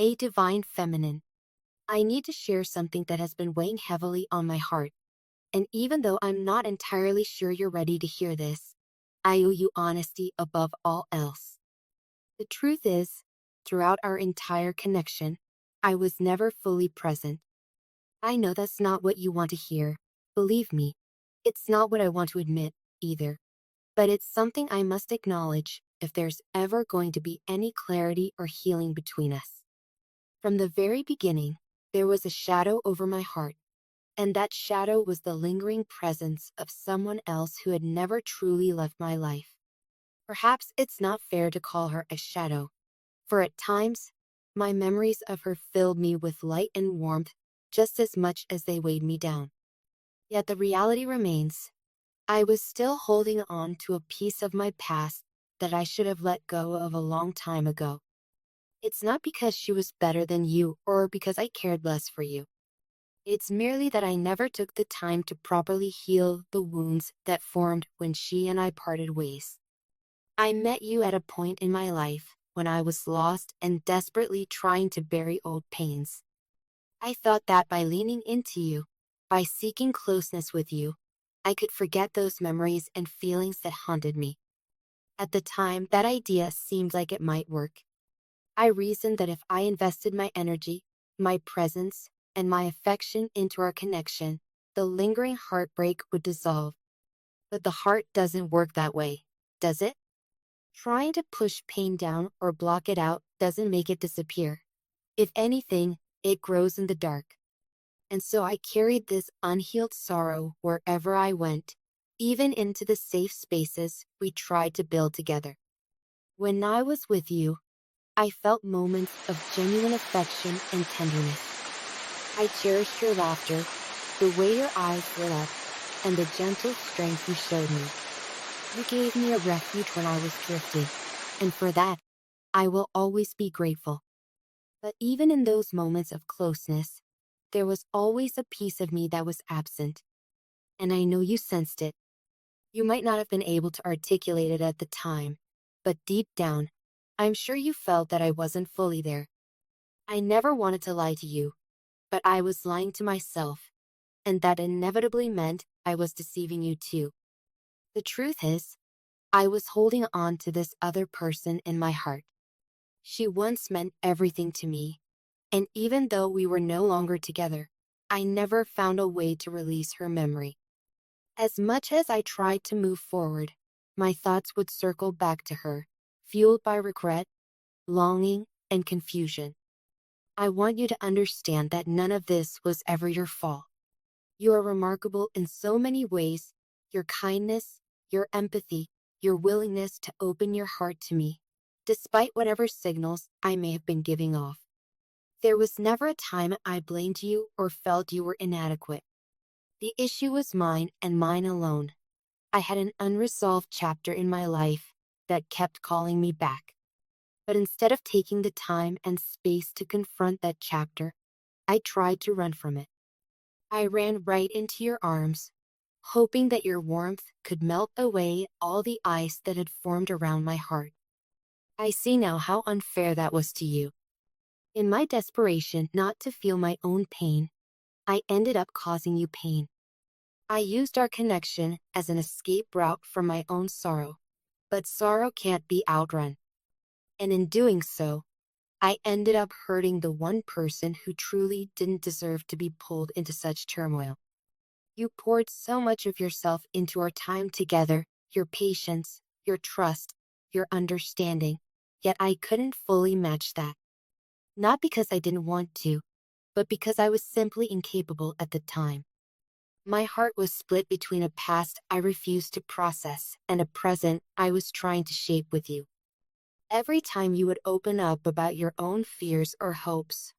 Hey, divine feminine. I need to share something that has been weighing heavily on my heart. And even though I'm not entirely sure you're ready to hear this, I owe you honesty above all else. The truth is, throughout our entire connection, I was never fully present. I know that's not what you want to hear. Believe me, it's not what I want to admit, either. But it's something I must acknowledge if there's ever going to be any clarity or healing between us. From the very beginning, there was a shadow over my heart, and that shadow was the lingering presence of someone else who had never truly left my life. Perhaps it's not fair to call her a shadow, for at times, my memories of her filled me with light and warmth just as much as they weighed me down. Yet the reality remains, I was still holding on to a piece of my past that I should have let go of a long time ago. It's not because she was better than you or because I cared less for you. It's merely that I never took the time to properly heal the wounds that formed when she and I parted ways. I met you at a point in my life when I was lost and desperately trying to bury old pains. I thought that by leaning into you, by seeking closeness with you, I could forget those memories and feelings that haunted me. At the time, that idea seemed like it might work. I reasoned that if I invested my energy, my presence, and my affection into our connection, the lingering heartbreak would dissolve. But the heart doesn't work that way, does it? Trying to push pain down or block it out doesn't make it disappear. If anything, it grows in the dark. And so I carried this unhealed sorrow wherever I went, even into the safe spaces we tried to build together. When I was with you, I felt moments of genuine affection and tenderness. I cherished your laughter, the way your eyes lit up, and the gentle strength you showed me. You gave me a refuge when I was drifting, and for that, I will always be grateful. But even in those moments of closeness, there was always a piece of me that was absent. And I know you sensed it. You might not have been able to articulate it at the time, but deep down, I'm sure you felt that I wasn't fully there. I never wanted to lie to you, but I was lying to myself, and that inevitably meant I was deceiving you too. The truth is, I was holding on to this other person in my heart. She once meant everything to me, and even though we were no longer together, I never found a way to release her memory. As much as I tried to move forward, my thoughts would circle back to her, fueled by regret, longing, and confusion. I want you to understand that none of this was ever your fault. You are remarkable in so many ways: your kindness, your empathy, your willingness to open your heart to me, despite whatever signals I may have been giving off. There was never a time I blamed you or felt you were inadequate. The issue was mine and mine alone. I had an unresolved chapter in my life that kept calling me back. But instead of taking the time and space to confront that chapter, I tried to run from it. I ran right into your arms, hoping that your warmth could melt away all the ice that had formed around my heart. I see now how unfair that was to you. In my desperation not to feel my own pain, I ended up causing you pain. I used our connection as an escape route from my own sorrow, but sorrow can't be outrun. And in doing so, I ended up hurting the one person who truly didn't deserve to be pulled into such turmoil. You poured so much of yourself into our time together, your patience, your trust, your understanding, yet I couldn't fully match that. Not because I didn't want to, but because I was simply incapable at the time. My heart was split between a past I refused to process and a present I was trying to shape with you. Every time you would open up about your own fears or hopes,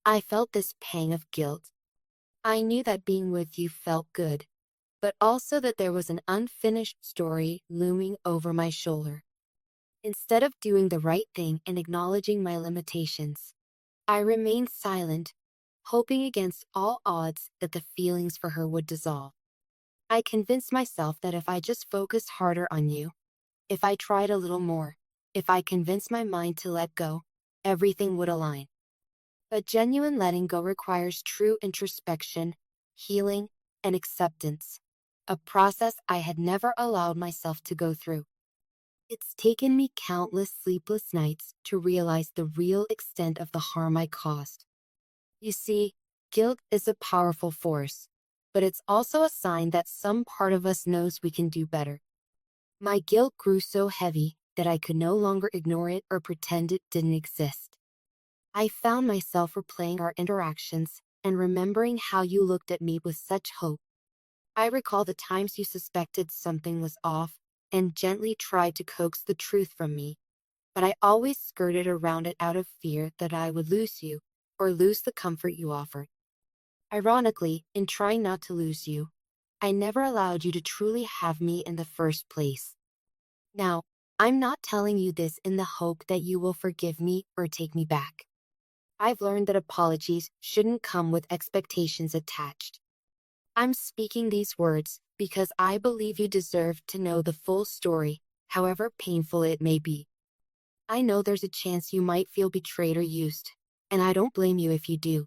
I felt this pang of guilt. I knew that being with you felt good, but also that there was an unfinished story looming over my shoulder. Instead of doing the right thing and acknowledging my limitations, I remained silent, hoping against all odds that the feelings for her would dissolve. I convinced myself that if I just focused harder on you, if I tried a little more, if I convinced my mind to let go, everything would align. But genuine letting go requires true introspection, healing, and acceptance, a process I had never allowed myself to go through. It's taken me countless sleepless nights to realize the real extent of the harm I caused. You see, guilt is a powerful force, but it's also a sign that some part of us knows we can do better. My guilt grew so heavy that I could no longer ignore it or pretend it didn't exist. I found myself replaying our interactions and remembering how you looked at me with such hope. I recall the times you suspected something was off and gently tried to coax the truth from me, but I always skirted around it out of fear that I would lose you or lose the comfort you offered. Ironically, in trying not to lose you, I never allowed you to truly have me in the first place. Now, I'm not telling you this in the hope that you will forgive me or take me back. I've learned that apologies shouldn't come with expectations attached. I'm speaking these words because I believe you deserve to know the full story, however painful it may be. I know there's a chance you might feel betrayed or used, and I don't blame you if you do.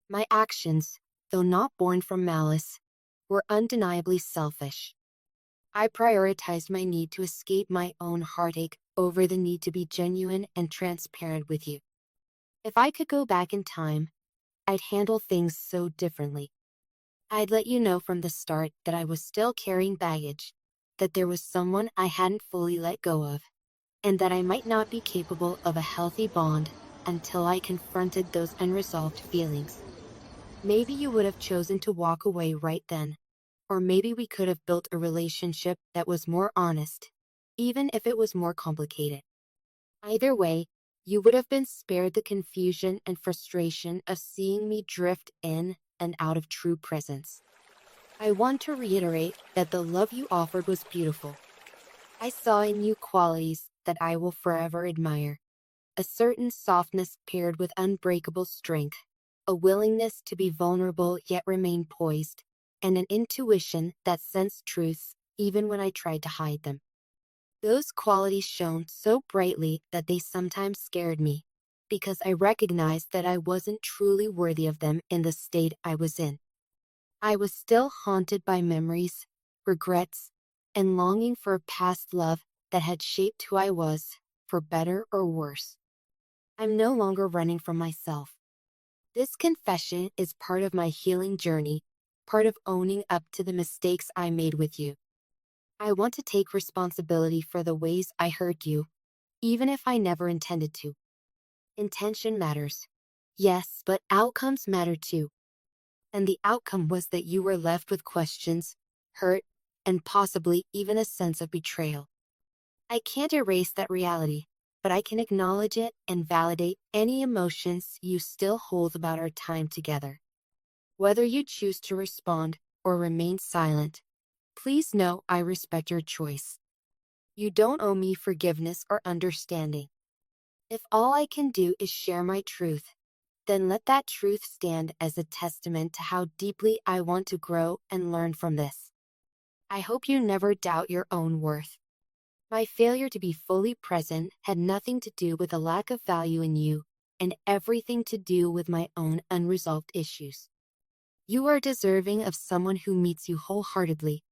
My actions, though not born from malice, were undeniably selfish. I prioritized my need to escape my own heartache over the need to be genuine and transparent with you. If I could go back in time, I'd handle things so differently. I'd let you know from the start that I was still carrying baggage, that there was someone I hadn't fully let go of, and that I might not be capable of a healthy bond until I confronted those unresolved feelings. Maybe you would have chosen to walk away right then, or maybe we could have built a relationship that was more honest, even if it was more complicated. Either way, you would have been spared the confusion and frustration of seeing me drift in and out of true presence. I want to reiterate that the love you offered was beautiful. I saw in you qualities that I will forever admire. A certain softness paired with unbreakable strength, a willingness to be vulnerable yet remain poised, and an intuition that sensed truths even when I tried to hide them. Those qualities shone so brightly that they sometimes scared me, because I recognized that I wasn't truly worthy of them in the state I was in. I was still haunted by memories, regrets, and longing for a past love that had shaped who I was, for better or worse. I'm no longer running from myself. This confession is part of my healing journey, part of owning up to the mistakes I made with you. I want to take responsibility for the ways I hurt you, even if I never intended to. Intention matters. Yes, but outcomes matter too. And the outcome was that you were left with questions, hurt, and possibly even a sense of betrayal. I can't erase that reality, but I can acknowledge it and validate any emotions you still hold about our time together. Whether you choose to respond or remain silent, please know I respect your choice. You don't owe me forgiveness or understanding. If all I can do is share my truth, then let that truth stand as a testament to how deeply I want to grow and learn from this. I hope you never doubt your own worth. My failure to be fully present had nothing to do with a lack of value in you, and everything to do with my own unresolved issues. You are deserving of someone who meets you wholeheartedly,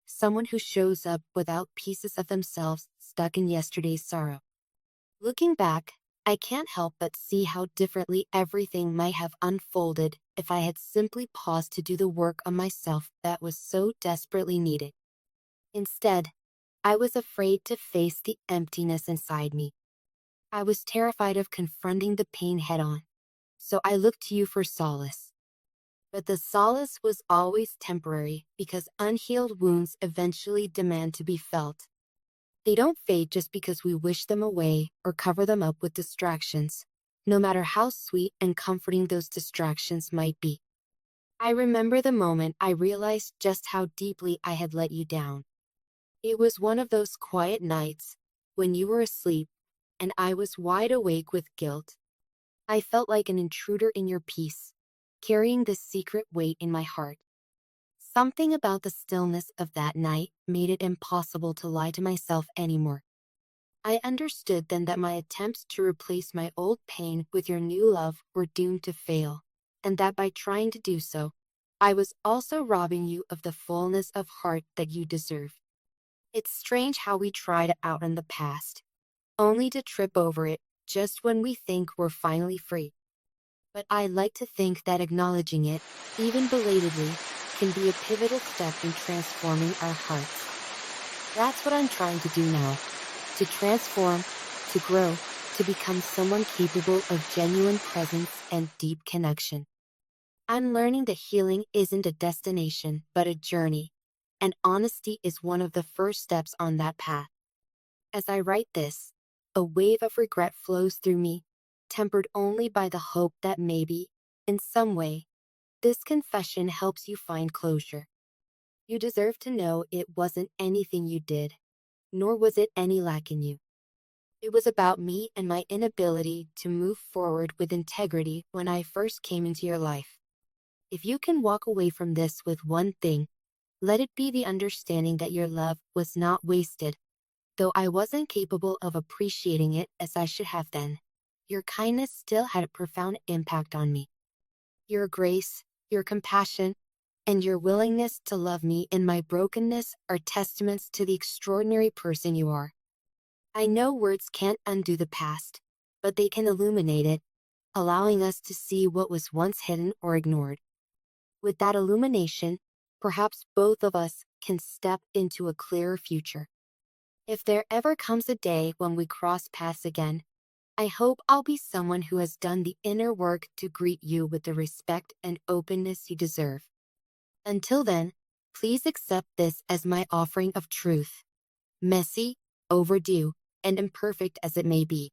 someone who shows up without pieces of themselves stuck in yesterday's sorrow. Looking back, I can't help but see how differently everything might have unfolded if I had simply paused to do the work on myself that was so desperately needed. Instead, I was afraid to face the emptiness inside me. I was terrified of confronting the pain head-on, so I looked to you for solace. But the solace was always temporary because unhealed wounds eventually demand to be felt. They don't fade just because we wish them away or cover them up with distractions, no matter how sweet and comforting those distractions might be. I remember the moment I realized just how deeply I had let you down. It was one of those quiet nights when you were asleep and I was wide awake with guilt. I felt like an intruder in your peace, carrying this secret weight in my heart. Something about the stillness of that night made it impossible to lie to myself anymore. I understood then that my attempts to replace my old pain with your new love were doomed to fail, and that by trying to do so, I was also robbing you of the fullness of heart that you deserve. It's strange how we try to outrun the past, only to trip over it just when we think we're finally free. But I like to think that acknowledging it, even belatedly, can be a pivotal step in transforming our hearts. That's what I'm trying to do now. To transform, to grow, to become someone capable of genuine presence and deep connection. I'm learning that healing isn't a destination, but a journey, and honesty is one of the first steps on that path. As I write this, a wave of regret flows through me, tempered only by the hope that maybe, in some way, this confession helps you find closure. You deserve to know it wasn't anything you did, nor was it any lack in you. It was about me and my inability to move forward with integrity when I first came into your life. If you can walk away from this with one thing, let it be the understanding that your love was not wasted, though I wasn't capable of appreciating it as I should have then. Your kindness still had a profound impact on me. Your grace, your compassion, and your willingness to love me in my brokenness are testaments to the extraordinary person you are. I know words can't undo the past, but they can illuminate it, allowing us to see what was once hidden or ignored. With that illumination, perhaps both of us can step into a clearer future. If there ever comes a day when we cross paths again, I hope I'll be someone who has done the inner work to greet you with the respect and openness you deserve. Until then, please accept this as my offering of truth, messy, overdue, and imperfect as it may be.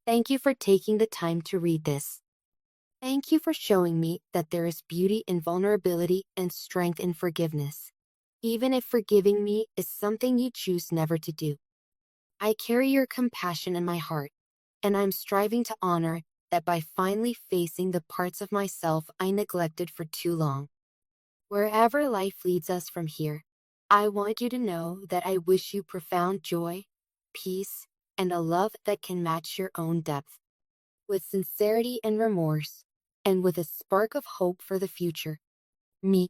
Thank you for taking the time to read this. Thank you for showing me that there is beauty in vulnerability and strength in forgiveness, even if forgiving me is something you choose never to do. I carry your compassion in my heart, and I'm striving to honor that by finally facing the parts of myself I neglected for too long. Wherever life leads us from here, I want you to know that I wish you profound joy, peace, and a love that can match your own depth. With sincerity and remorse, and with a spark of hope for the future. Me.